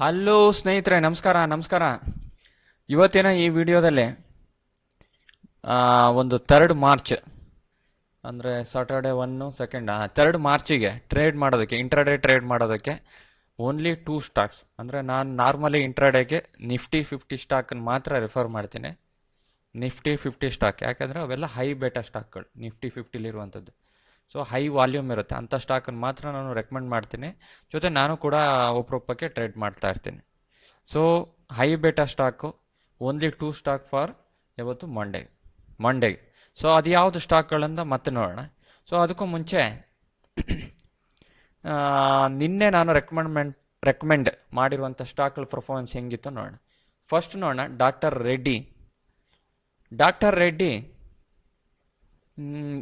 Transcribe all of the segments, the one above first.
Hello ಸ್ನೇಹಿತರೆ, ನಮಸ್ಕಾರ. ಇವತ್ತಿನ ಈ ವಿಡಿಯೋದಲ್ಲಿ ಒಂದು 3 ಮಾರ್ಚ್ ಅಂದರೆ ಸಾಟರ್ಡೆ 1 2 ಮಾರ್ಚಿಗೆ ಟ್ರೇಡ್ ಮಾಡೋದಕ್ಕೆ, ಇಂಟ್ರಾಡೇ ಟ್ರೇಡ್ ಮಾಡೋದಕ್ಕೆ ಓನ್ಲಿ 2 ಸ್ಟಾಕ್ಸ್. ಅಂದರೆ ನಾನು ನಾರ್ಮಲಿ ಇಂಟ್ರಾಡೇಗೆ ನಿಫ್ಟಿ 50 ಸ್ಟಾಕನ್ನು ಮಾತ್ರ ರೆಫರ್ ಮಾಡ್ತೀನಿ. ನಿಫ್ಟಿ 50 ಸ್ಟಾಕ್ ಯಾಕಂದರೆ ಅವೆಲ್ಲ ಹೈ ಬೇಟಾ ಸ್ಟಾಕ್ಗಳು, ನಿಫ್ಟಿ 50ಲಿರುವಂಥದ್ದು. ಸೊ ಹೈ ವಾಲ್ಯೂಮ್ ಇರುತ್ತೆ, ಅಂಥ ಸ್ಟಾಕನ್ನು ಮಾತ್ರ ನಾನು ರೆಕಮೆಂಡ್ ಮಾಡ್ತೀನಿ. ಜೊತೆ ನಾನು ಕೂಡ ಒಬ್ಬರೊಬ್ಬಕ್ಕೆ ಟ್ರೇಡ್ ಮಾಡ್ತಾ ಇರ್ತೀನಿ. So high beta stock only 2 stock for ಯಾವತ್ತು ಮಂಡೇ. ಸೊ ಅದು ಯಾವುದು ಸ್ಟಾಕ್ಗಳಂತ ಮತ್ತೆ ನೋಡೋಣ. ಸೊ ಅದಕ್ಕೂ ಮುಂಚೆ ನಿನ್ನೆ ನಾನು ರೆಕಮೆಂಡ್ ಮಾಡಿರುವಂಥ ಸ್ಟಾಕ್ಗಳ ಪರ್ಫಾರ್ಮೆನ್ಸ್ ಹೆಂಗಿತ್ತು ನೋಡೋಣ. ಫಸ್ಟ್ ನೋಡೋಣ ಡಾಕ್ಟರ್ ರೆಡ್ಡಿ.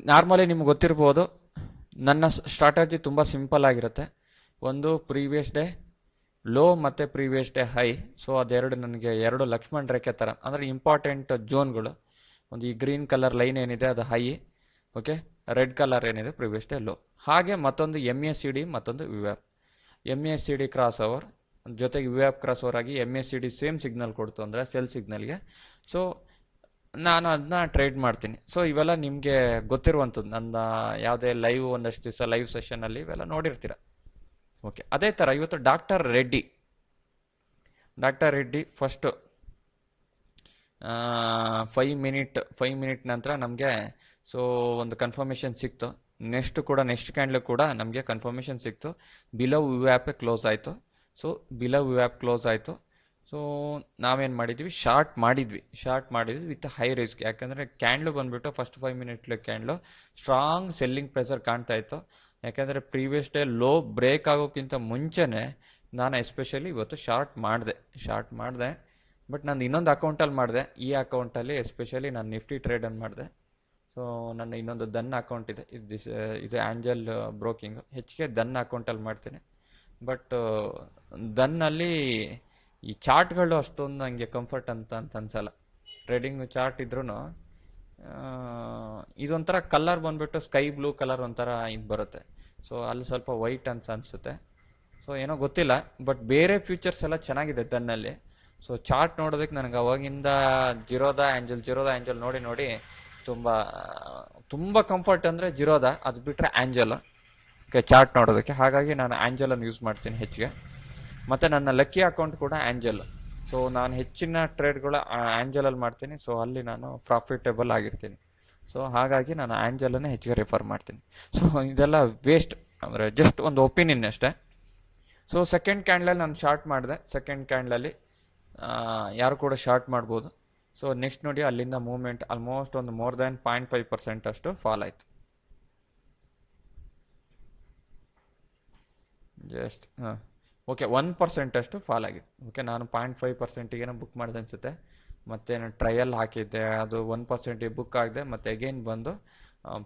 ನಾರ್ಮಲಿ ನಿಮ್ಗೆ ಗೊತ್ತಿರ್ಬೋದು, ನನ್ನ ಸ್ಟ್ರಾಟಜಿ ತುಂಬ ಸಿಂಪಲ್ ಆಗಿರುತ್ತೆ. ಒಂದು ಪ್ರೀವಿಯಸ್ ಡೇ ಲೋ ಮತ್ತು ಪ್ರೀವಿಯಸ್ ಡೇ ಹೈ. ಸೊ ಅದೆರಡು ನನಗೆ 2 ಲಕ್ಷ್ಮಣ್ ರೇಖೆ ಥರ, ಅಂದರೆ ಇಂಪಾರ್ಟೆಂಟ್ ಝೋನ್ಗಳು. ಒಂದು ಈ ಗ್ರೀನ್ ಕಲರ್ ಲೈನ್ ಏನಿದೆ ಅದು ಹೈ, ಓಕೆ. ರೆಡ್ ಕಲರ್ ಏನಿದೆ ಪ್ರೀವಿಯಸ್ ಡೇ ಲೋ. ಹಾಗೆ ಮತ್ತೊಂದು MACD, ಮತ್ತೊಂದು ವಿವ್ಯಾಪ್. MACD ಕ್ರಾಸ್ ಓವರ್ ಜೊತೆಗೆ ವಿವ್ಯಾಪ್ ಕ್ರಾಸ್ ಓವರ್ ಆಗಿ MACD ಸೇಮ್ ಸಿಗ್ನಲ್ ಕೊಡ್ತು ಅಂದರೆ ಸೆಲ್ ಸಿಗ್ನಲ್ಗೆ. ಸೊ ನಾನು ಅದನ್ನ ಟ್ರೇಡ್ ಮಾಡ್ತೀನಿ. ಸೊ ಇವೆಲ್ಲ ನಿಮಗೆ ಗೊತ್ತಿರುವಂಥದ್ದು, ನನ್ನ ಯಾವುದೇ ಲೈವ್ ಒಂದಷ್ಟು ದಿವಸ ಲೈವ್ ಸೆಷನಲ್ಲಿ ಇವೆಲ್ಲ ನೋಡಿರ್ತೀರ, ಓಕೆ. ಅದೇ ಥರ ಇವತ್ತು ಡಾಕ್ಟರ್ ರೆಡ್ಡಿ ಫಸ್ಟು 5 ಮಿನಿಟ್ ನಂತರ ನಮಗೆ ಸೊ ಒಂದು ಕನ್ಫರ್ಮೇಷನ್ ಸಿಕ್ತು. ನೆಕ್ಸ್ಟ್ ಕ್ಯಾಂಡ್ಲು ಕೂಡ ನಮಗೆ ಕನ್ಫರ್ಮೇಷನ್ ಸಿಕ್ತು. ಬಿಲೋ ವಿವ್ಯಾಪೇ ಕ್ಲೋಸ್ ಆಯಿತು. ಸೊ ಬಿಲೋ ವಿವ್ಯಾಪ್ ಕ್ಲೋಸ್ ಆಯಿತು. ಸೊ ನಾವೇನು ಮಾಡಿದ್ವಿ, ಶಾರ್ಟ್ ಮಾಡಿದ್ವಿ ವಿತ್ ಹೈ ರಿಸ್ಕ್. ಯಾಕಂದರೆ ಕ್ಯಾಂಡ್ಲು ಬಂದುಬಿಟ್ಟು first 5 minute candle strong selling pressure ಕಾಣ್ತಾ ಇತ್ತು. ಯಾಕಂದರೆ ಪ್ರೀವಿಯಸ್ ಡೇ ಲೋ ಬ್ರೇಕ್ ಆಗೋಕ್ಕಿಂತ ಮುಂಚೆನೇ ನಾನು ಎಸ್ಪೆಷಲಿ ಇವತ್ತು ಶಾರ್ಟ್ ಮಾಡಿದೆ. ಬಟ್ ನಾನು ಇನ್ನೊಂದು ಅಕೌಂಟಲ್ಲಿ ಮಾಡಿದೆ. ಈ ಅಕೌಂಟಲ್ಲಿ ಎಸ್ಪೆಷಲಿ ನಾನು ನಿಫ್ಟಿ ಟ್ರೇಡನ್ನು ಮಾಡಿದೆ. ಸೊ ನನ್ನ ಇನ್ನೊಂದು ದನ್ ಅಕೌಂಟ್ ಇದೆ, ಇದು ಆ್ಯಂಜಲ್ ಬ್ರೋಕಿಂಗು. ಹೆಚ್ಚಿಗೆ ದನ್ ಅಕೌಂಟಲ್ಲಿ ಮಾಡ್ತೀನಿ. ಬಟ್ ದನ್ನಲ್ಲಿ ಈ ಚಾರ್ಟ್ಗಳು ಅಷ್ಟೊಂದು ನನಗೆ ಕಂಫರ್ಟ್ ಅಂತ ಅನ್ಸಲ್ಲ. ಟ್ರೇಡಿಂಗ್ ಚಾರ್ಟ್ ಇದ್ರೂ ಇದೊಂಥರ ಕಲರ್ ಬಂದ್ಬಿಟ್ಟು ಸ್ಕೈ ಬ್ಲೂ ಕಲರ್ ಒಂಥರ ಇದು ಬರುತ್ತೆ. ಸೊ ಅಲ್ಲಿ ಸ್ವಲ್ಪ ವೈಟ್ ಅನ್ಸುತ್ತೆ. ಸೊ ಏನೋ ಗೊತ್ತಿಲ್ಲ, ಬಟ್ ಬೇರೆ ಫ್ಯೂಚರ್ಸ್ ಎಲ್ಲ ಚೆನ್ನಾಗಿದೆ ದನ್ನಲ್ಲಿ. ಸೊ ಚಾರ್ಟ್ ನೋಡೋದಕ್ಕೆ ನನಗೆ ಅವಾಗಿಂದ ಜಿರೋದಾ ಆ್ಯಂಜಲ್ ನೋಡಿ ತುಂಬ ಕಂಫರ್ಟ್ ಅಂದರೆ ಜಿರೋದಾ, ಅದು ಬಿಟ್ಟರೆ ಆ್ಯಂಜಲ್, ಓಕೆ, ಚಾರ್ಟ್ ನೋಡೋದಕ್ಕೆ. ಹಾಗಾಗಿ ನಾನು ಆ್ಯಂಜಲನ್ನು ಯೂಸ್ ಮಾಡ್ತೀನಿ ಹೆಚ್ಚಿಗೆ. ಮತ್ತು ನನ್ನ ಲಕ್ಕಿ ಅಕೌಂಟ್ ಕೂಡ ಆ್ಯಂಜಲ್. ಸೊ ನಾನು ಹೆಚ್ಚಿನ ಟ್ರೇಡ್ಗಳು ಆ್ಯಂಜಲಲ್ಲಿ ಮಾಡ್ತೀನಿ. ಸೊ ಅಲ್ಲಿ ನಾನು ಪ್ರಾಫಿಟೇಬಲ್ ಆಗಿರ್ತೀನಿ. ಸೊ ಹಾಗಾಗಿ ನಾನು ಆ್ಯಂಜಲನ್ನೇ ಹೆಚ್ಚಿಗೆ ರೆಫರ್ ಮಾಡ್ತೀನಿ. ಸೊ ಇದೆಲ್ಲ ವೇಸ್ಟ್, ಅಂದರೆ ಜಸ್ಟ್ ಒಂದು ಒಪಿನಿಯನ್ ಅಷ್ಟೇ. ಸೊ ಸೆಕೆಂಡ್ ಕ್ಯಾಂಡ್ಲಲ್ಲಿ ನಾನು ಶಾರ್ಟ್ ಮಾಡಿದೆ. ಸೆಕೆಂಡ್ ಕ್ಯಾಂಡ್ಲಲ್ಲಿ ಯಾರು ಕೂಡ ಶಾರ್ಟ್ ಮಾಡ್ಬೋದು. ಸೊ ನೆಕ್ಸ್ಟ್ ನೋಡಿ, ಅಲ್ಲಿಂದ ಮೂವ್ಮೆಂಟ್ ಆಲ್ಮೋಸ್ಟ್ ಒಂದು ಮೋರ್ ದ್ಯಾನ್ 0.5% ಅಷ್ಟು ಫಾಲ್ ಆಯಿತು. ಜಸ್ಟ್ ಓಕೆ 1% ಅಷ್ಟು ಫಾಲ್ ಆಗಿದೆ. ಓಕೆ, ನಾನು 0.5%ಗೇನೋ ಬುಕ್ ಮಾಡಿದೆ ಅನಿಸುತ್ತೆ. ಮತ್ತೇನು ಟ್ರಯಲ್ ಹಾಕಿದ್ದೆ, ಅದು 1%ಗೆ ಬುಕ್ ಆಗಿದೆ. ಮತ್ತು ಅಗೇನ್ ಬಂದು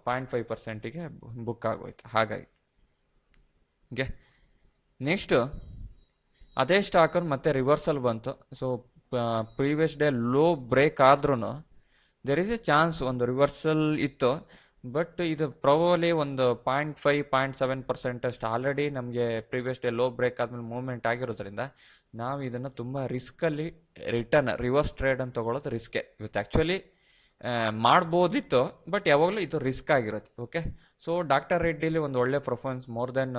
0.5%ಗೆ ಬುಕ್ ಆಗೋಯ್ತು. ಹಾಗಾಗಿ ಓಕೆ, ನೆಕ್ಸ್ಟು ಅದೇ ಸ್ಟಾಕರ್ ಮತ್ತೆ ರಿವರ್ಸಲ್ ಬಂತು. So previous day low break ಆದ್ರೂ ದೇರ್ ಈಸ್ ಎ ಚಾನ್ಸ್ ಒಂದು ರಿವರ್ಸಲ್ ಇತ್ತು. ಬಟ್ ಇದು ಪ್ರಾಬಲಿ ಒಂದು 0.5-0.7% ಅಷ್ಟು ಆಲ್ರೆಡಿ ನಮಗೆ ಪ್ರೀವಿಯಸ್ ಡೇ ಲೋ ಬ್ರೇಕ್ ಆದ್ಮೇಲೆ ಮೂವ್ಮೆಂಟ್ ಆಗಿರೋದ್ರಿಂದ ನಾವು ಇದನ್ನು ತುಂಬ ರಿಸ್ಕಲ್ಲಿ ರಿವರ್ಸ್ ಟ್ರೇಡ್ ಅಂತ ತೊಗೊಳ್ಳೋದು ರಿಸ್ಕೆ. ಇವತ್ತು ಆ್ಯಕ್ಚುಲಿ ಮಾಡ್ಬೋದಿತ್ತು, ಬಟ್ ಯಾವಾಗಲೂ ಇದು ರಿಸ್ಕ್ ಆಗಿರುತ್ತೆ. ಓಕೆ, ಸೊ ಡಾಕ್ಟರ್ ರೆಡ್ಡಿಲಿ ಒಂದು ಒಳ್ಳೆ ಪರ್ಫಾರ್ಮೆನ್ಸ್, ಮೋರ್ ದೆನ್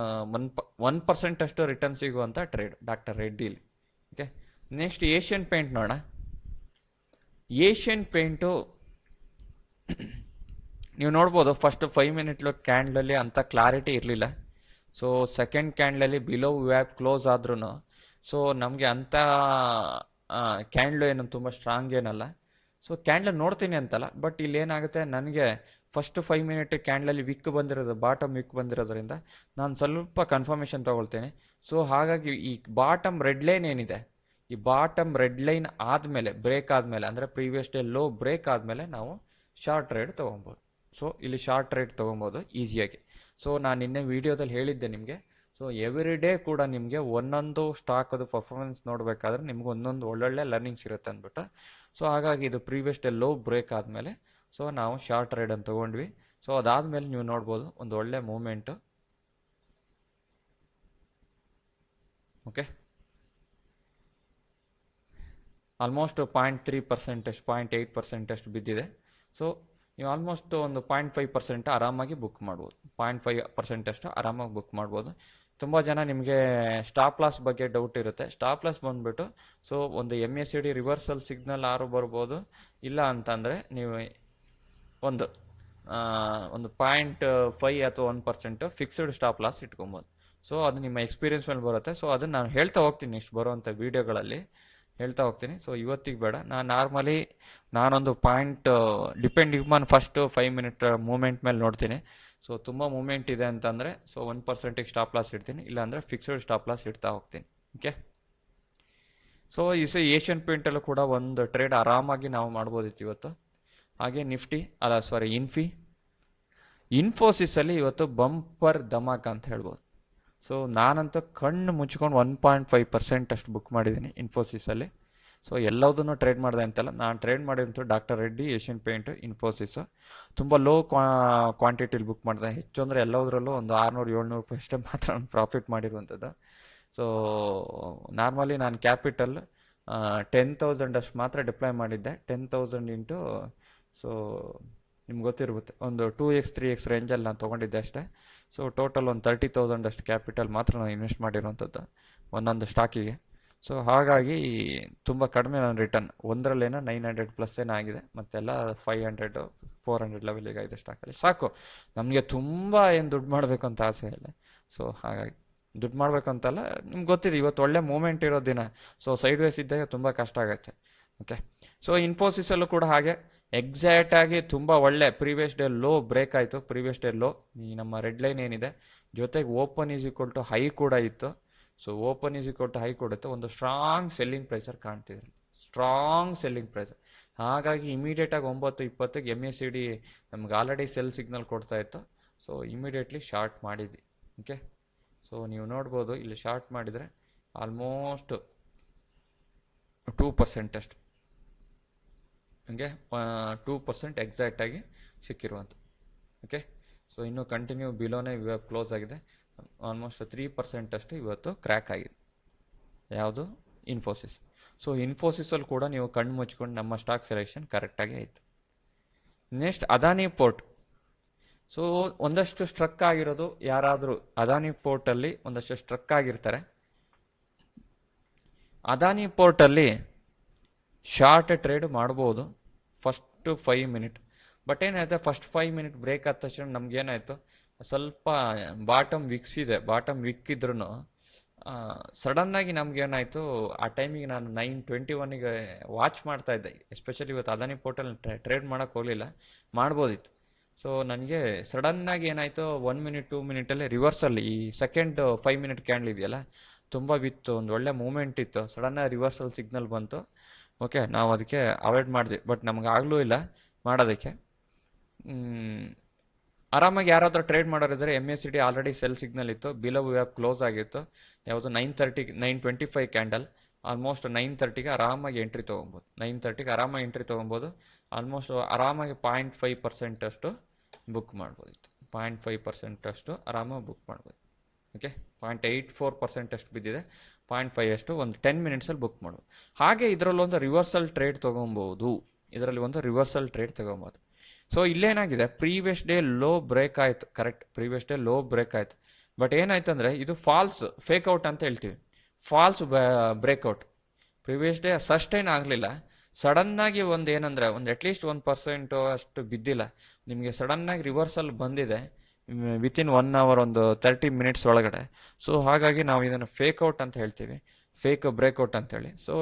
1% ಅಷ್ಟು ರಿಟರ್ನ್ ಸಿಗುವಂಥ ಟ್ರೇಡ್ ಡಾಕ್ಟರ್ ರೆಡ್ಡಿಲಿ. ಓಕೆ, ನೆಕ್ಸ್ಟ್ ಏಷ್ಯನ್ ಪೇಂಟ್ ನೋಡೋಣ. ಏಷ್ಯನ್ ಪೇಂಟು ನೀವು ನೋಡ್ಬೋದು, ಫಸ್ಟ್ 5 ಮಿನಿಟ್ ಕ್ಯಾಂಡ್ಲಲ್ಲಿ ಅಂಥ ಕ್ಲಾರಿಟಿ ಇರಲಿಲ್ಲ. ಸೊ ಸೆಕೆಂಡ್ ಕ್ಯಾಂಡ್ಲಲ್ಲಿ ಬಿಲೋ ವ್ಯಾಪ್ ಕ್ಲೋಸ್ ಆದ್ರೂ ಸೊ ನಮಗೆ ಅಂಥ ಕ್ಯಾಂಡ್ಲು ಏನು ತುಂಬ ಸ್ಟ್ರಾಂಗ್ ಏನಲ್ಲ. ಸೊ ಕ್ಯಾಂಡ್ಲ್ ನೋಡ್ತೀನಿ ಅಂತಲ್ಲ, ಬಟ್ ಇಲ್ಲಿ ಏನಾಗುತ್ತೆ, ನನಗೆ ಫಸ್ಟ್ 5 ಮಿನಿಟ್ ಕ್ಯಾಂಡ್ಲಲ್ಲಿ ಬಾಟಮ್ ವಿಕ್ ಬಂದಿರೋದ್ರಿಂದ ನಾನು ಸ್ವಲ್ಪ ಕನ್ಫರ್ಮೇಷನ್ ತೊಗೊಳ್ತೀನಿ. ಸೊ ಹಾಗಾಗಿ ಈ ಬಾಟಮ್ ರೆಡ್ ಲೈನ್ ಏನಿದೆ, ಈ ಬಾಟಮ್ ರೆಡ್ ಲೈನ್ ಆದಮೇಲೆ ಬ್ರೇಕ್ ಆದಮೇಲೆ, ಅಂದರೆ ಪ್ರೀವಿಯಸ್ ಡೇ ಲೋ ಬ್ರೇಕ್ ಆದಮೇಲೆ ನಾವು ಶಾರ್ಟ್ ಟ್ರೇಡ್ ತೊಗೊಬೋದು. ಸೊ ಇಲ್ಲಿ ಶಾರ್ಟ್ ಟ್ರೇಡ್ ತೊಗೊಬೋದು ಈಸಿಯಾಗಿ. ಸೊ ನಾನು ನಿನ್ನೆ ವೀಡಿಯೋದಲ್ಲಿ ಹೇಳಿದ್ದೆ ನಿಮಗೆ. ಸೊ ಎವ್ರಿ ಡೇ ಕೂಡ ನಿಮಗೆ ಒಂದೊಂದು ಸ್ಟಾಕದು ಪರ್ಫಾರ್ಮೆನ್ಸ್ ನೋಡಬೇಕಾದ್ರೆ ನಿಮ್ಗೆ ಒಂದೊಂದು ಒಳ್ಳೊಳ್ಳೆ ಲರ್ನಿಂಗ್ಸ್ ಇರುತ್ತೆ ಅಂದ್ಬಿಟ್ಟು. ಸೊ ಹಾಗಾಗಿ ಇದು ಪ್ರೀವಿಯಸ್ ಡೇ ಲೋ ಬ್ರೇಕ್ ಆದಮೇಲೆ ಸೊ ನಾವು ಶಾರ್ಟ್ ಟ್ರೇಡನ್ನು ತೊಗೊಂಡ್ವಿ. ಸೊ ಅದಾದಮೇಲೆ ನೀವು ನೋಡ್ಬೋದು ಒಂದು ಒಳ್ಳೆ ಮೂಮೆಂಟು. ಓಕೆ, ಆಲ್ಮೋಸ್ಟ್ 0.3% 0.8% ಬಿದ್ದಿದೆ. ಸೊ ನೀವು ಆಲ್ಮೋಸ್ಟ್ ಒಂದು 0.5% ಆರಾಮಾಗಿ ಬುಕ್ ಮಾಡ್ಬೋದು. 0.5% ಆರಾಮಾಗಿ ಬುಕ್ ಮಾಡ್ಬೋದು. ತುಂಬ ಜನ ನಿಮಗೆ ಸ್ಟಾಪ್ ಲಾಸ್ ಬಗ್ಗೆ ಡೌಟ್ ಇರುತ್ತೆ. ಸ್ಟಾಪ್ ಲಾಸ್ ಬಂದ್ಬಿಟ್ಟು ಸೊ ಒಂದು MACD ರಿವರ್ಸಲ್ ಸಿಗ್ನಲ್ ಆರು ಬರ್ಬೋದು, ಇಲ್ಲ ಅಂತಂದರೆ ನೀವು ಒಂದು 0.5 ಅಥವಾ 1% ಫಿಕ್ಸ್ಡ್ ಸ್ಟಾಪ್ ಲಾಸ್ ಇಟ್ಕೊಬೋದು. ಸೊ ಅದು ನಿಮ್ಮ ಎಕ್ಸ್ಪೀರಿಯನ್ಸ್ ಮೇಲೆ ಬರುತ್ತೆ. ಸೊ ಅದನ್ನು ನಾನು ಹೇಳ್ತಾ ಹೋಗ್ತೀನಿ ನೆಕ್ಸ್ಟ್ ಬರುವಂಥ ವೀಡಿಯೋಗಳಲ್ಲಿ ಹೇಳ್ತಾ ಹೋಗ್ತೀನಿ. ಸೊ ಇವತ್ತಿಗೆ ಬೇಡ, ನಾನೊಂದು ಪಾಯಿಂಟ್ ಡಿಪೆಂಡ್ ನಾನು ಫಸ್ಟ್ 5 ಮಿನಿಟ್ ಮೂಮೆಂಟ್ ಮೇಲೆ ನೋಡ್ತೀನಿ. ಸೊ ತುಂಬ ಮೂಮೆಂಟ್ ಇದೆ ಅಂತಂದರೆ ಸೊ 1%ಗೆ ಸ್ಟಾಪ್ ಲಾಸ್ ಇಡ್ತೀನಿ, ಇಲ್ಲಾಂದರೆ ಫಿಕ್ಸ್ಡ್ ಸ್ಟಾಪ್ ಲಾಸ್ ಇಡ್ತಾ ಹೋಗ್ತೀನಿ. ಓಕೆ. ಸೊ ಏಷ್ಯನ್ ಪೇಂಟಲ್ಲೂ ಕೂಡ ಒಂದು ಟ್ರೇಡ್ ಆರಾಮಾಗಿ ನಾವು ಮಾಡ್ಬೋದಿತ್ತು ಇವತ್ತು. ಹಾಗೆ ಇನ್ಫೋಸಿಸಲ್ಲಿ ಇವತ್ತು ಬಂಪರ್ ಧಮಾಕ ಅಂತ ಹೇಳ್ಬೋದು. ಸೊ ನಾನಂತೂ ಕಣ್ಣು ಮುಚ್ಕೊಂಡು 1.5% ಅಷ್ಟು ಬುಕ್ ಮಾಡಿದ್ದೀನಿ ಇನ್ಫೋಸಿಸಲ್ಲಿ. ಸೊ ಎಲ್ಲದನ್ನು ಟ್ರೇಡ್ ಮಾಡಿದೆ ಅಂತಲ್ಲ, ನಾನು ಟ್ರೇಡ್ ಮಾಡಿದಂಥ doctor Reddy, Asian paint, Infosys ತುಂಬ ಲೋ ಕ್ವಾಂಟಿಟಿಲಿ ಬುಕ್ ಮಾಡಿದೆ. ಹೆಚ್ಚು ಅಂದರೆ ಎಲ್ಲದರಲ್ಲೂ ಒಂದು 600-700 ರೂಪಾಯಿ ಅಷ್ಟೇ ಮಾತ್ರ ನಾನು ಪ್ರಾಫಿಟ್ ಮಾಡಿರುವಂಥದ್ದು. ಸೊ ನಾರ್ಮಲಿ ನಾನು ಕ್ಯಾಪಿಟಲ್ 10,000 ಅಷ್ಟು ಮಾತ್ರ ಡಿಪ್ಲಾಯ್ ಮಾಡಿದ್ದೆ. 10,000 ಇಂಟು ಸೊ ನಿಮ್ಗೆ ಗೊತ್ತಿರುತ್ತೆ ಒಂದು 2x 3x ರೇಂಜಲ್ಲಿ ನಾನು ತೊಗೊಂಡಿದ್ದೆ ಅಷ್ಟೇ. ಸೊ ಟೋಟಲ್ ಒಂದು 30,000 ಅಷ್ಟು ಕ್ಯಾಪಿಟಲ್ ಮಾತ್ರ ನಾನು ಇನ್ವೆಸ್ಟ್ ಮಾಡಿರುವಂಥದ್ದು ಒಂದೊಂದು ಸ್ಟಾಕಿಗೆ. ಸೊ ಹಾಗಾಗಿ ತುಂಬ ಕಡಿಮೆ ನಾನು ರಿಟರ್ನ್, ಒಂದರಲ್ಲೇನೋ 900+ ಏನೋ ಆಗಿದೆ, ಮತ್ತೆಲ್ಲ 500-400 ಲೆವೆಲಿಗೆ ಆಗಿದೆ ಸ್ಟಾಕಲ್ಲಿ. ಸಾಕು, ನಮಗೆ ತುಂಬ ಏನು ದುಡ್ಡು ಮಾಡಬೇಕು ಅಂತ ಆಸೆ ಇಲ್ಲ. ಸೊ ಹಾಗಾಗಿ ದುಡ್ಡು ಮಾಡಬೇಕಂತಲ್ಲ, ನಿಮ್ಗೆ ಗೊತ್ತಿದೆ ಇವತ್ತು ಒಳ್ಳೆ ಮೂಮೆಂಟ್ ಇರೋ ದಿನ. ಸೊ ಸೈಡ್ ವೇಸ್ ಇದ್ದಾಗ ತುಂಬ ಕಷ್ಟ ಆಗುತ್ತೆ. ಓಕೆ. ಸೊ ಇನ್ಫೋಸಿಸಲ್ಲೂ ಕೂಡ ಹಾಗೆ ಎಕ್ಸಾಕ್ಟಾಗಿ ತುಂಬ ಒಳ್ಳೆ ಪ್ರೀವಿಯಸ್ ಡೇ ಲೋ ಬ್ರೇಕ್ ಆಯಿತು. ಪ್ರೀವಿಯಸ್ ಡೇ ಲೋ ಈ ನಮ್ಮ ರೆಡ್ ಲೈನ್ ಏನಿದೆ ಜೊತೆಗೆ open is equal to high ಕೂಡ ಇತ್ತು. So open is equal to high ಕೂಡ ಇತ್ತು. ಒಂದು ಸ್ಟ್ರಾಂಗ್ ಸೆಲ್ಲಿಂಗ್ ಪ್ರೈಸರ್ ಕಾಣ್ತಿದ್ರು, ಸ್ಟ್ರಾಂಗ್ ಸೆಲ್ಲಿಂಗ್ ಪ್ರೈಸರ್. ಹಾಗಾಗಿ ಇಮಿಡಿಯೇಟಾಗಿ 9:20ಗೆ MACD ನಮ್ಗೆ ಆಲ್ರೆಡಿ ಸೆಲ್ ಸಿಗ್ನಲ್ ಕೊಡ್ತಾ ಇತ್ತು. ಸೊ ಇಮಿಡಿಯೇಟ್ಲಿ ಶಾರ್ಟ್ ಮಾಡಿದ್ವಿ. ಓಕೆ. ಸೊ ನೀವು ನೋಡ್ಬೋದು ಇಲ್ಲಿ ಶಾರ್ಟ್ ಮಾಡಿದರೆ ಆಲ್ಮೋಸ್ಟ್ 2% ಅಷ್ಟು, ಹಂಗೆ 2% ಎಕ್ಸಾಕ್ಟಾಗಿ ಸಿಕ್ಕಿರುವಂಥ. ಓಕೆ. ಸೊ ಇನ್ನೂ ಕಂಟಿನ್ಯೂ ಬಿಲೋನೇ ಕ್ಲೋಸ್ ಆಗಿದೆ. ಆಲ್ಮೋಸ್ಟ್ 3% ಅಷ್ಟು ಇವತ್ತು ಕ್ರ್ಯಾಕ್ ಆಗಿದೆ. ಯಾವುದು? ಇನ್ಫೋಸಿಸ್. ಸೊ ಇನ್ಫೋಸಿಸಲ್ಲಿ ಕೂಡ ನೀವು ಕಣ್ಣು ಮುಚ್ಕೊಂಡು ನಮ್ಮ ಸ್ಟಾಕ್ ಸೆಲೆಕ್ಷನ್ ಕರೆಕ್ಟಾಗಿ ಆಯಿತು. Next Adani port. ಸೊ ಒಂದಷ್ಟು ಸ್ಟ್ರಕ್ ಆಗಿರೋದು, ಯಾರಾದರೂ ಅದಾನಿ ಪೋರ್ಟಲ್ಲಿ ಒಂದಷ್ಟು ಸ್ಟ್ರಕ್ ಆಗಿರ್ತಾರೆ. ಅದಾನಿ ಪೋರ್ಟಲ್ಲಿ ಶಾರ್ಟ್ ಟ್ರೇಡ್ ಮಾಡ್ಬೋದು ಫಸ್ಟ್ 5 ಮಿನಿಟ್. ಬಟ್ ಏನಾಯ್ತು, ಫಸ್ಟ್ 5 ಮಿನಿಟ್ ಬ್ರೇಕ್ ಆದ ತಕ್ಷಣ ನಮ್ಗೇನಾಯಿತು, ಸ್ವಲ್ಪ ಬಾಟಮ್ ವಿಕ್ಸ್ ಇದೆ. ಬಾಟಮ್ ವಿಕ್ ಇದ್ರೂ ಸಡನ್ನಾಗಿ ನಮ್ಗೇನಾಯಿತು, ಆ ಟೈಮಿಗೆ ನಾನು 9:21ಗೆ ವಾಚ್ ಮಾಡ್ತಾ ಇದ್ದೆ. ಎಸ್ಪೆಷಲಿ ಇವತ್ತು ಅದಾನಿ ಪೋರ್ಟಲ್ಲಿ ಟ್ರೇಡ್ ಮಾಡೋಕ್ಕೆ ಹೋಗಲಿಲ್ಲ, ಮಾಡ್ಬೋದಿತ್ತು. ಸೊ ನನಗೆ ಸಡನ್ನಾಗಿ ಏನಾಯಿತು, 1 ಮಿನಿಟ್ 2 ಮಿನಿಟಲ್ಲಿ ರಿವರ್ಸಲ್ಲಿ ಈ ಸೆಕೆಂಡ್ 5 ಮಿನಿಟ್ ಕ್ಯಾಂಡಲ್ ಇದೆಯಲ್ಲ ತುಂಬ ಬಿತ್ತು, ಒಂದು ಒಳ್ಳೆ ಮೂಮೆಂಟ್ ಇತ್ತು. ಸಡನ್ನಾಗಿ ರಿವರ್ಸಲ್ ಸಿಗ್ನಲ್ ಬಂತು. ಓಕೆ, ನಾವು ಅದಕ್ಕೆ ಅವಾಯ್ಡ್ ಮಾಡಿದ್ವಿ. ಬಟ್ ನಮ್ಗೆ ಆಗಲೂ ಇಲ್ಲ ಮಾಡೋದಕ್ಕೆ. ಆರಾಮಾಗಿ ಯಾರಾದರೂ ಟ್ರೇಡ್ ಮಾಡೋರಿದ್ರೆ MACD ಆಲ್ರೆಡಿ ಸೆಲ್ ಸಿಗ್ನಲ್ ಇತ್ತು, ಬಿಲೋ ವ್ಯಾಪ್ ಕ್ಲೋಸ್ ಆಗಿತ್ತು. ಯಾವುದು 9:25 ಕ್ಯಾಂಡಲ್. ಆಲ್ಮೋಸ್ಟ್ 9:30ಗೆ ಆರಾಮಾಗಿ ಎಂಟ್ರಿ ತೊಗೊಬೋದು. 9:30ಗೆ ಆರಾಮಾಗಿ ಎಂಟ್ರಿ ತೊಗೊಬೋದು. ಆಲ್ಮೋಸ್ಟ್ ಆರಾಮಾಗಿ 0.5% ಅಷ್ಟು ಬುಕ್ ಮಾಡ್ಬೋದಿತ್ತು. 0.5% ಅಷ್ಟು ಆರಾಮಾಗಿ ಬುಕ್ ಮಾಡ್ಬೋದು. ಓಕೆ. 0.84% ಅಷ್ಟು ಬಿದ್ದಿದೆ. 0.5 ಅಷ್ಟು ಒಂದು 10 ಮಿನಿಟ್ಸಲ್ಲಿ ಬುಕ್ ಮಾಡ್ಬೋದು. ಹಾಗೆ ಇದರಲ್ಲೊಂದು ರಿವರ್ಸಲ್ ಟ್ರೇಡ್ ತೊಗೊಬೋದು. ಸೊ ಇಲ್ಲೇನಾಗಿದೆ, ಪ್ರೀವಿಯಸ್ ಡೇ ಲೋ ಬ್ರೇಕ್ ಆಯಿತು. Correct, previous day low break ಆಯಿತು. ಬಟ್ ಏನಾಯ್ತು ಅಂದರೆ ಇದು ಫಾಲ್ಸ್ ಫೇಕ್ಔಟ್ ಅಂತ ಹೇಳ್ತೀವಿ. False breakout. Previous day sustain ಆಗಲಿಲ್ಲ. ಸಡನ್ನಾಗಿ ಒಂದು ಏನಂದರೆ ಒಂದು ಅಟ್ಲೀಸ್ಟ್ 1% ಅಷ್ಟು ಬಿದ್ದಿಲ್ಲ. ನಿಮಗೆ ಸಡನ್ನಾಗಿ ರಿವರ್ಸಲ್ ಬಂದಿದೆ ವಿತಿನ್ 1 ಅವರ್, ಒಂದು 30 ಮಿನಿಟ್ಸ್ ಒಳಗಡೆ. ಸೊ ಹಾಗಾಗಿ ನಾವು ಇದನ್ನು ಫೇಕ್ಔಟ್ ಅಂತ ಹೇಳ್ತೀವಿ, ಫೇಕ್ ಬ್ರೇಕ್ಔಟ್ ಅಂತೇಳಿ. ಸೊ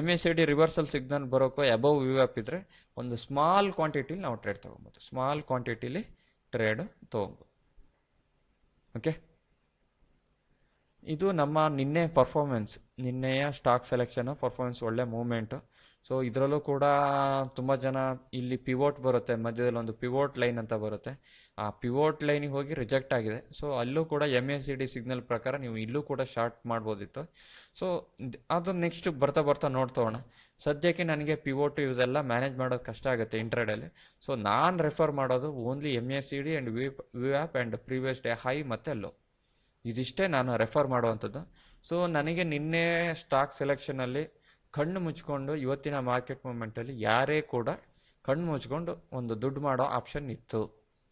MACD ರಿವರ್ಸಲ್ ಸಿಗ್ನಲ್ ಬರೋಕ್ಕೋ ಅಬವ್ ವ್ಯಾಪ್ ಇದ್ದರೆ ಒಂದು ಸ್ಮಾಲ್ ಕ್ವಾಂಟಿಟಿಲಿ ನಾವು ಟ್ರೇಡ್ ತೊಗೊಬೋದು. ಸ್ಮಾಲ್ ಕ್ವಾಂಟಿಟಿಲಿ ಟ್ರೇಡ್ ತೊಗೊಬೋದು. ಓಕೆ. ಇದು ನಮ್ಮ ನಿನ್ನೆಯ ಸ್ಟಾಕ್ ಸೆಲೆಕ್ಷನ್ ಪರ್ಫಾರ್ಮೆನ್ಸ್, ಒಳ್ಳೆ ಮೂವ್ಮೆಂಟು. ಸೊ ಇದರಲ್ಲೂ ಕೂಡ ತುಂಬ ಜನ ಇಲ್ಲಿ ಪಿವೋಟ್ ಬರುತ್ತೆ, ಮಧ್ಯದಲ್ಲಿ ಒಂದು ಪಿವೋಟ್ ಲೈನ್ ಅಂತ ಬರುತ್ತೆ. ಆ ಪಿವೋಟ್ ಲೈನಿಗೆ ಹೋಗಿ ರಿಜೆಕ್ಟ್ ಆಗಿದೆ. ಸೊ ಅಲ್ಲೂ ಕೂಡ MACD ಸಿಗ್ನಲ್ ಪ್ರಕಾರ ನೀವು ಇಲ್ಲೂ ಕೂಡ ಶಾರ್ಟ್ ಮಾಡ್ಬೋದಿತ್ತು. ಸೊ ಅದು ನೆಕ್ಸ್ಟ್ ಬರ್ತಾ ನೋಡ್ತೋಣ. ಸದ್ಯಕ್ಕೆ ನನಗೆ ಪಿವೋಟ್ ಇವೆಲ್ಲ ಮ್ಯಾನೇಜ್ ಮಾಡೋದು ಕಷ್ಟ ಆಗುತ್ತೆ ಇಂಟ್ರಾಡೇಲಿ. ಸೊ ನಾನು ರೆಫರ್ ಮಾಡೋದು ಓನ್ಲಿ MACD ಆ್ಯಂಡ್ ವಿವ್ಯಾಪ್ ಆ್ಯಂಡ್ ಪ್ರೀವಿಯಸ್ ಡೇ ಹೈ ಮತ್ತು ಲೋ, ಇದಿಷ್ಟೇ ನಾನು ರೆಫರ್ ಮಾಡುವಂಥದ್ದು. ಸೊ ನನಗೆ ನಿನ್ನೆ ಸ್ಟಾಕ್ ಸೆಲೆಕ್ಷನಲ್ಲಿ ಕಣ್ಣು ಮುಚ್ಕೊಂಡು ಇವತ್ತಿನ ಮಾರ್ಕೆಟ್ ಮೂಮೆಂಟಲ್ಲಿ ಯಾರೇ ಕೂಡ ಕಣ್ಣು ಮುಚ್ಕೊಂಡು ಒಂದು ದುಡ್ಡು ಮಾಡೋ ಆಪ್ಷನ್ ಇತ್ತು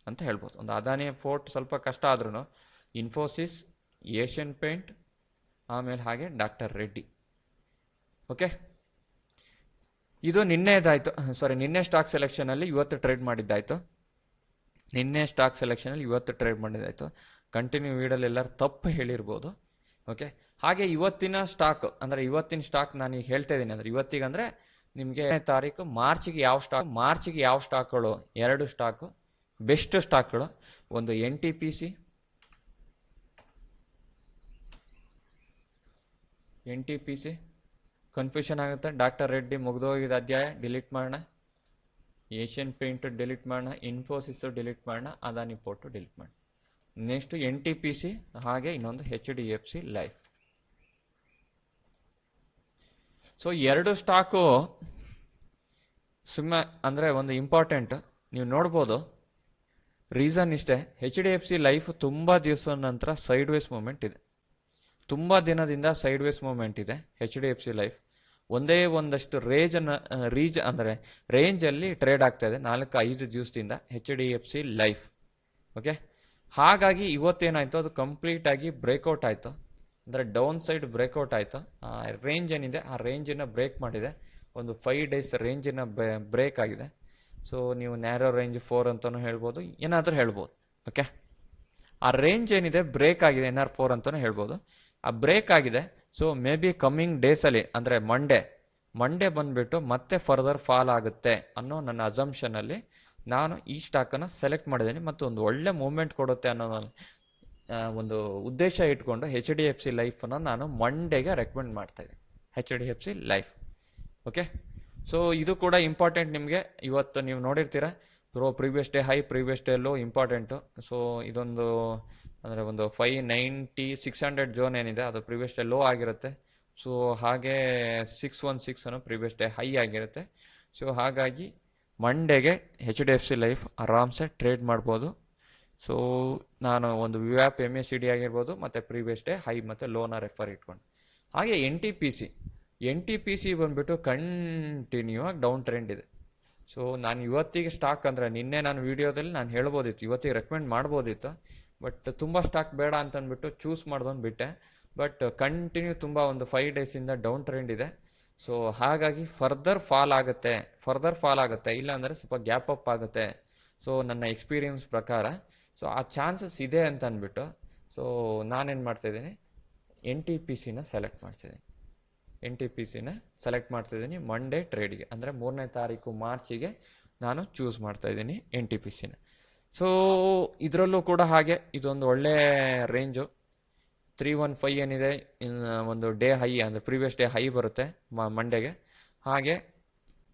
ಅಂತ ಹೇಳ್ಬೋದು. ಒಂದು ಅದಾನಿ ಪೋರ್ಟ್ ಸ್ವಲ್ಪ ಕಷ್ಟ ಆದ್ರೂ ಇನ್ಫೋಸಿಸ್, ಏಷ್ಯನ್ ಪೇಂಟ್, ಆಮೇಲೆ ಹಾಗೆ ಡಾಕ್ಟರ್ ರೆಡ್ಡಿ. ಓಕೆ, ಇದು ನಿನ್ನೆ ಸ್ಟಾಕ್ ಸೆಲೆಕ್ಷನಲ್ಲಿ ಇವತ್ತು ಟ್ರೇಡ್ ಮಾಡಿದ್ದಾಯಿತು. ಕಂಟಿನ್ಯೂ ವೀಡಲ್ಲಿ ಎಲ್ಲರೂ ತಪ್ಪು ಹೇಳಿರ್ಬೋದು. ಓಕೆ, ಹಾಗೆ ಇವತ್ತಿನ ಸ್ಟಾಕ್ ನಾನು ಈಗ ಹೇಳ್ತಾ ಇದ್ದೀನಿ. ಅಂದರೆ ಇವತ್ತಿಗೆ ಅಂದರೆ ನಿಮಗೆ ತಾರೀಕು ಮಾರ್ಚಿಗೆ ಯಾವ ಸ್ಟಾಕ್ಗಳು, 2 ಸ್ಟಾಕು ಬೆಸ್ಟ್ ಸ್ಟಾಕ್ಗಳು. ಒಂದು NTPC, ಕನ್ಫ್ಯೂಷನ್ ಆಗುತ್ತೆ. ಡಾಕ್ಟರ್ ರೆಡ್ಡಿ ಮುಗ್ದೋಗಿದ್ದ ಅಧ್ಯಾಯ, ಡಿಲೀಟ್ ಮಾಡೋಣ. ಏಷ್ಯನ್ ಪೇಂಟ್ ಡಿಲೀಟ್ ಮಾಡೋಣ. ಇನ್ಫೋಸಿಸ್ ಡಿಲೀಟ್ ಮಾಡೋಣ. ಅದಾನಿ ಪೋರ್ಟ್ ಡಿಲೀಟ್ ಮಾಡೋಣ. ನೆಕ್ಸ್ಟ್ NTPC, ಹಾಗೆ ಇನ್ನೊಂದು HDFC ಲೈಫ್. ಸೊ 2 ಸ್ಟಾಕು ಸುಮ್ಮನೆ ಅಂದರೆ ಒಂದು ಇಂಪಾರ್ಟೆಂಟ್ ನೀವು ನೋಡ್ಬೋದು. ರೀಸನ್ ಇಷ್ಟೇ, HDFC ಲೈಫ್ ತುಂಬ ದಿವಸದ ನಂತರ ಸೈಡ್ ವೇಸ್ ಮೂಮೆಂಟ್ ಇದೆ. ತುಂಬ ದಿನದಿಂದ ಸೈಡ್ ವೇಸ್ ಮೂಮೆಂಟ್ ಇದೆ HDFC ಲೈಫ್. ಒಂದಷ್ಟು ರೇಂಜಲ್ಲಿ ಟ್ರೇಡ್ ಆಗ್ತಾ ಇದೆ 4-5 ದಿವಸದಿಂದ HDFC ಲೈಫ್. ಓಕೆ, ಹಾಗಾಗಿ ಇವತ್ತೇನಾಯಿತು, ಅದು ಕಂಪ್ಲೀಟ್ ಆಗಿ ಬ್ರೇಕ್ಔಟ್ ಆಯಿತು. ಅಂದರೆ ಡೌನ್ ಸೈಡ್ ಬ್ರೇಕ್ಔಟ್ ಆಯಿತು. ಆ ರೇಂಜ್ ಏನಿದೆ ಆ ರೇಂಜನ್ನು ಬ್ರೇಕ್ ಮಾಡಿದೆ. ಒಂದು 5 ಡೇಸ್ ರೇಂಜನ್ನು ಬ್ರೇಕ್ ಆಗಿದೆ. ಸೊ ನೀವು ನ್ಯಾರೋ ರೇಂಜ್ 4 ಅಂತಲೂ ಹೇಳ್ಬೋದು, ಏನಾದರೂ ಹೇಳ್ಬೋದು. ಓಕೆ, ಆ ರೇಂಜ್ ಏನಿದೆ ಬ್ರೇಕ್ ಆಗಿದೆ, NR4 ಅಂತಲೂ ಹೇಳ್ಬೋದು. ಆ ಬ್ರೇಕ್ ಆಗಿದೆ. ಸೊ ಮೇ ಬಿ ಕಮ್ಮಿಂಗ್ ಡೇಸಲ್ಲಿ ಅಂದರೆ ಮಂಡೇ ಬಂದುಬಿಟ್ಟು ಮತ್ತೆ ಫರ್ದರ್ ಫಾಲ್ ಆಗುತ್ತೆ ಅನ್ನೋ ನನ್ನ ಅಸಂಪ್ಷನಲ್ಲಿ ನಾನು ಈ ಸ್ಟಾಕನ್ನು ಸೆಲೆಕ್ಟ್ ಮಾಡಿದ್ದೀನಿ. ಮತ್ತು ಒಂದು ಒಳ್ಳೆ ಮೂವ್ಮೆಂಟ್ ಕೊಡುತ್ತೆ ಅನ್ನೋ ಒಂದು ಉದ್ದೇಶ ಇಟ್ಕೊಂಡು HDFC ಲೈಫನ್ನು ನಾನು ಮಂಡೇಗೆ ರೆಕಮೆಂಡ್ ಮಾಡ್ತಾಯಿದ್ದೀನಿ. HDFC life. ಓಕೆ, ಸೊ ಇದು ಕೂಡ ಇಂಪಾರ್ಟೆಂಟ್ ನಿಮಗೆ. ಇವತ್ತು ನೀವು ನೋಡಿರ್ತೀರ previous day high, previous day low important. So ಇದೊಂದು ಅಂದರೆ ಒಂದು 590, 600 ಝೋನ್ ಏನಿದೆ ಅದು ಪ್ರೀವಿಯಸ್ ಡೇ ಲೋ ಆಗಿರುತ್ತೆ. ಸೊ ಹಾಗೆ 616 ಅನ್ನೋ ಪ್ರೀವಿಯಸ್ ಡೇ ಹೈ ಆಗಿರುತ್ತೆ. ಸೊ ಹಾಗಾಗಿ ಮಂಡೇಗೆ HDFC ಲೈಫ್ ಆರಾಮ್ಸೆ ಟ್ರೇಡ್ ಮಾಡ್ಬೋದು. ಸೊ ನಾನು ಒಂದು ವಿವ್ಯಾಪ್ MACD ಆಗಿರ್ಬೋದು ಮತ್ತು ಪ್ರೀವಿಯಸ್ ಡೇ ಹೈ ಮತ್ತು ಲೋನ ರೆಫರ್ ಇಟ್ಕೊಂಡು. ಹಾಗೆ NTPC ಬಂದುಬಿಟ್ಟು ಕಂಟಿನ್ಯೂ ಆಗಿ ಡೌನ್ ಟ್ರೆಂಡ್ ಇದೆ. ಸೊ ನಾನು ಇವತ್ತಿಗೆ ಸ್ಟಾಕ್ ಅಂದರೆ ನಿನ್ನೆ ನಾನು ವೀಡಿಯೋದಲ್ಲಿ ನಾನು ಹೇಳ್ಬೋದಿತ್ತು, ಇವತ್ತಿಗೆ ರೆಕಮೆಂಡ್ ಮಾಡ್ಬೋದಿತ್ತು. ಬಟ್ ತುಂಬ ಸ್ಟಾಕ್ ಬೇಡ ಅಂತಂದ್ಬಿಟ್ಟು ಚೂಸ್ ಮಾಡ್ದೊಂದು ಬಿಟ್ಟೆ. ಬಟ್ ಕಂಟಿನ್ಯೂ ತುಂಬ ಒಂದು 5 ಡೇಸಿಂದ ಡೌನ್ ಟ್ರೆಂಡ್ ಇದೆ. ಸೊ ಹಾಗಾಗಿ ಫರ್ದರ್ ಫಾಲ್ ಆಗುತ್ತೆ, ಇಲ್ಲ ಅಂದರೆ ಸ್ವಲ್ಪ ಗ್ಯಾಪ್ ಅಪ್ ಆಗುತ್ತೆ. ಸೊ ನನ್ನ ಎಕ್ಸ್ಪೀರಿಯನ್ಸ್ ಪ್ರಕಾರ ಸೊ ಆ ಚಾನ್ಸಸ್ ಇದೆ ಅಂತ ಅಂದ್ಬಿಟ್ಟು ಸೊ ನಾನೇನು ಮಾಡ್ತಾಯಿದ್ದೀನಿ, NTPCನ ಸೆಲೆಕ್ಟ್ ಮಾಡ್ತಿದ್ದೀನಿ. ಮಂಡೇ ಟ್ರೇಡ್ಗೆ ಅಂದರೆ 3ನೇ ತಾರೀಕು ಮಾರ್ಚಿಗೆ ನಾನು ಚೂಸ್ ಮಾಡ್ತಾಯಿದ್ದೀನಿ NTPCನ. ಸೊ ಇದರಲ್ಲೂ ಕೂಡ ಹಾಗೆ ಇದೊಂದು ಒಳ್ಳೆ ರೇಂಜು 315 ಏನಿದೆ, ಒಂದು ಡೇ ಹೈ ಅಂದರೆ ಪ್ರೀವಿಯಸ್ ಡೇ ಹೈ ಬರುತ್ತೆ ಮಂಡೇಗೆ. ಹಾಗೆ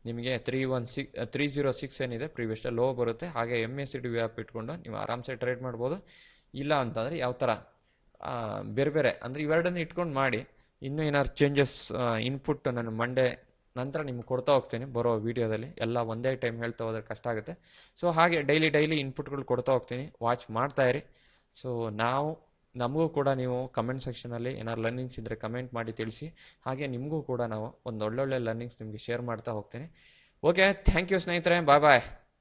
ನಿಮಗೆ 306 ಏನಿದೆ ಪ್ರೀವಿಯಸ್ ಡೇ ಲೋ ಬರುತ್ತೆ. ಹಾಗೆ MACD ವ್ಯಾಪ್ ಇಟ್ಕೊಂಡು ನೀವು ಆರಾಮ್ಸೆ ಟ್ರೇಡ್ ಮಾಡ್ಬೋದು. ಇಲ್ಲ ಅಂತಂದರೆ ಯಾವ ಥರ ಬೇರೆ ಅಂದರೆ ಇವೆರಡನ್ನು ಇಟ್ಕೊಂಡು ಮಾಡಿ. ಇನ್ನೂ ಏನಾದ್ರು ಚೇಂಜಸ್ ಇನ್ಪುಟ್ ನಾನು ಮಂಡೇ ನಂತರ ನಿಮ್ಗೆ ಕೊಡ್ತಾ ಹೋಗ್ತೀನಿ ಬರೋ ವೀಡಿಯೋದಲ್ಲಿ. ಎಲ್ಲ ಒಂದೇ ಟೈಮ್ ಹೇಳ್ತಾ ಹೋದ್ರೆ ಕಷ್ಟ ಆಗುತ್ತೆ. ಸೊ ಹಾಗೆ ಡೈಲಿ ಇನ್ಪುಟ್ಗಳು ಕೊಡ್ತಾ ಹೋಗ್ತೀನಿ, ವಾಚ್ ಮಾಡ್ತಾಯಿರಿ. ಸೊ ನಮಗೂ ಕೂಡ ನೀವು ಕಮೆಂಟ್ ಸೆಕ್ಷನಲ್ಲಿ ಏನಾದ್ರು ಲರ್ನಿಂಗ್ಸ್ ಇದ್ದರೆ ಕಮೆಂಟ್ ಮಾಡಿ ತಿಳಿಸಿ. ಹಾಗೆ ನಿಮಗೂ ಕೂಡ ನಾವು ಒಂದು ಒಳ್ಳೊಳ್ಳೆ ಲರ್ನಿಂಗ್ಸ್ ನಿಮಗೆ ಶೇರ್ ಮಾಡ್ತಾ ಹೋಗ್ತೀನಿ. ಓಕೆ, ಥ್ಯಾಂಕ್ ಯು ಸ್ನೇಹಿತರೆ, ಬಾಯ್.